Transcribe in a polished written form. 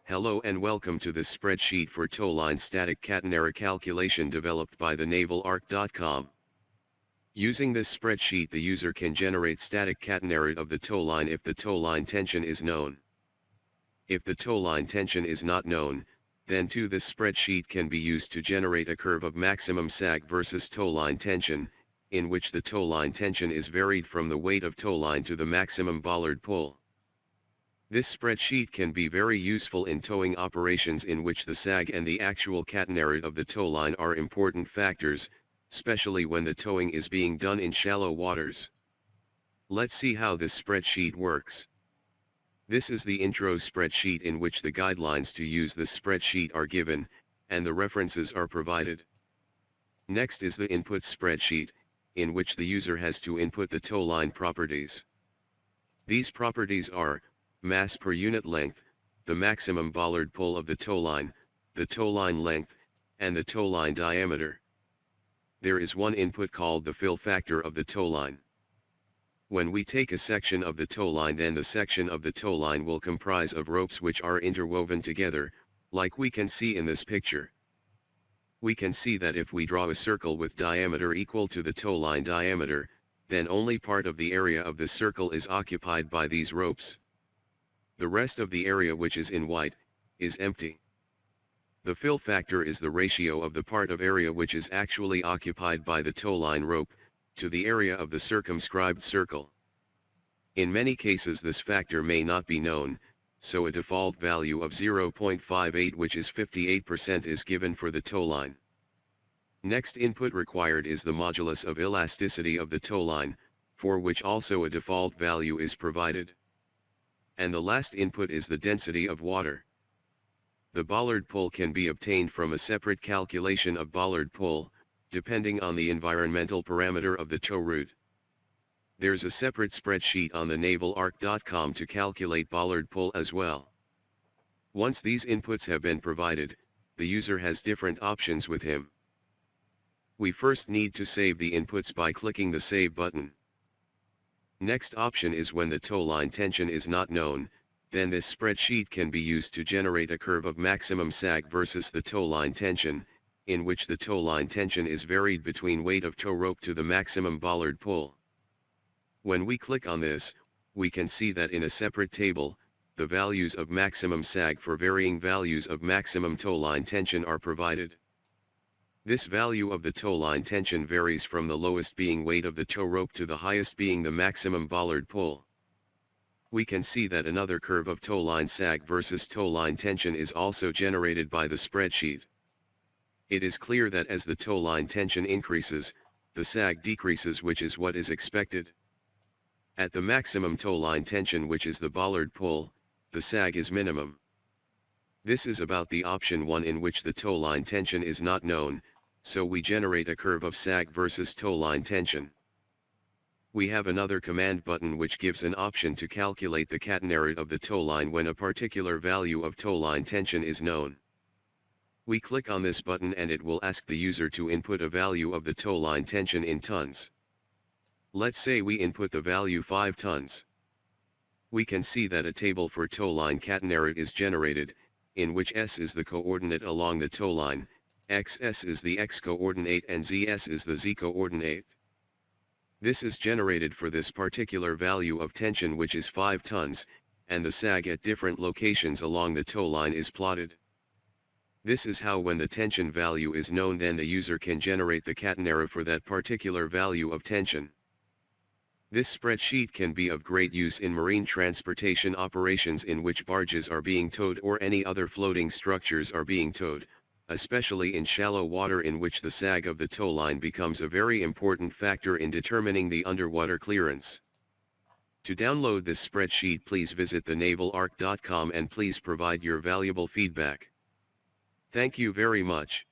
Hello and welcome to this spreadsheet for towline static catenary calculation developed by the naval-arc.com. Using this spreadsheet, the user can generate static catenary of the towline if the towline tension is known. If the towline tension is not known, then too this spreadsheet can be used to generate a curve of maximum sag versus towline tension, in which the towline tension is varied from the weight of towline to the maximum bollard pull. This spreadsheet can be very useful in towing operations in which the sag and the actual catenary of the towline are important factors, especially when the towing is being done in shallow waters. Let's see how this spreadsheet works. This is the intro spreadsheet in which the guidelines to use this spreadsheet are given, and the references are provided. Next is the input spreadsheet, in which the user has to input the towline properties. These properties are mass per unit length, the maximum bollard pull of the towline length, and the towline diameter. There is one input called the fill factor of the towline. When we take a section of the towline, then the section of the towline will comprise of ropes which are interwoven together, like we can see in this picture. We can see that if we draw a circle with diameter equal to the towline diameter, then only part of the area of the circle is occupied by these ropes. The rest of the area, which is in white, is empty. The fill factor is the ratio of the part of area which is actually occupied by the towline rope, to the area of the circumscribed circle. In many cases this factor may not be known, so a default value of 0.58, which is 58%, is given for the towline. Next input required is the modulus of elasticity of the towline, for which also a default value is provided. And the last input is the density of water. The bollard pull can be obtained from a separate calculation of bollard pull, depending on the environmental parameter of the tow route. There's a separate spreadsheet on the naval-arc.com to calculate bollard pull as well. Once these inputs have been provided, the user has different options with him. We first need to save the inputs by clicking the Save button. Next option is when the towline tension is not known, then this spreadsheet can be used to generate a curve of maximum sag versus the towline tension, in which the towline tension is varied between weight of tow rope to the maximum bollard pull. When we click on this, we can see that in a separate table, the values of maximum sag for varying values of maximum towline tension are provided. This value of the towline tension varies from the lowest being weight of the tow rope to the highest being the maximum bollard pull. We can see that another curve of towline sag versus towline tension is also generated by the spreadsheet. It is clear that as the towline tension increases, the sag decreases, which is what is expected. At the maximum towline tension, which is the bollard pull, the sag is minimum. This is about the option 1 in which the towline tension is not known, so we generate a curve of sag versus towline tension. We have another command button which gives an option to calculate the catenary of the towline when a particular value of towline tension is known. We click on this button and it will ask the user to input a value of the towline tension in tons. Let's say we input the value 5 tons. We can see that a table for towline catenary is generated, in which S is the coordinate along the towline, XS is the X coordinate and ZS is the Z coordinate. This is generated for this particular value of tension, which is 5 tons, and the sag at different locations along the towline is plotted. This is how, when the tension value is known, then the user can generate the catenary for that particular value of tension. This spreadsheet can be of great use in marine transportation operations in which barges are being towed or any other floating structures are being towed, especially in shallow water in which the sag of the towline becomes a very important factor in determining the underwater clearance. To download this spreadsheet, please visit the naval-arc.com and please provide your valuable feedback. Thank you very much.